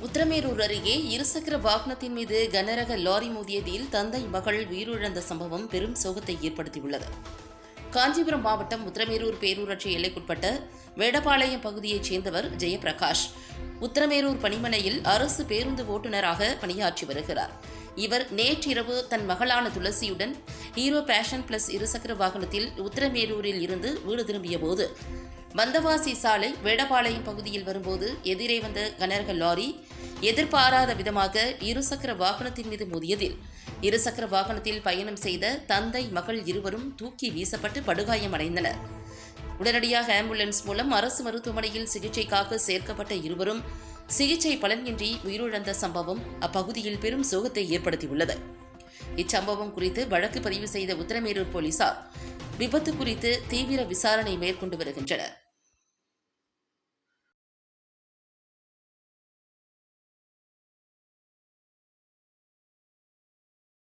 உத்திரமேரூர் அருகே இருசக்கர வாகனத்தின் மீது கனரக லாரி மோதியதில் தந்தை மகள் உயிரிழந்த சம்பவம் பெரும் சோகத்தை ஏற்படுத்தியுள்ளது. காஞ்சிபுரம் மாவட்டம் உத்திரமேரூர் பேரூராட்சி எல்லைக்குட்பட்ட வேடபாளையம் பகுதியைச் சேர்ந்தவர் ஜெயபிரகாஷ். உத்திரமேரூர் பணிமனையில் அரசு பேருந்து ஓட்டுநராக பணியாற்றி வருகிறார். இவர் நேற்றிரவு தன் மகளான துளசியுடன் ஹீரோ பேஷன் பிளஸ் இருசக்கர வாகனத்தில் உத்திரமேரூரில் இருந்து வீடு திரும்பிய போது வந்தவாசி சாலை வேடபாளையம் பகுதியில் வரும்போது எதிரே வந்த கனரக லாரி எதிர்பாராத விதமாக இருசக்கர வாகனத்தின் மீது மோதியதில் இருசக்கர வாகனத்தில் பயணம் செய்த தந்தை மகள் இருவரும் தூக்கி வீசப்பட்டு படுகாயமடைந்தனர். உடனடியாக ஆம்புலன்ஸ் மூலம் அரசு மருத்துவமனையில் சிகிச்சைக்காக சேர்க்கப்பட்ட இருவரும் சிகிச்சை பலனின்றி உயிரிழந்த சம்பவம் அப்பகுதியில் பெரும் சோகத்தை ஏற்படுத்தியுள்ளது. இச்சம்பவம் குறித்து வழக்கு பதிவு செய்த உத்திரமேரூர் போலீசார் விபத்து குறித்து தீவிர விசாரணை மேற்கொண்டு வருகின்றனர்.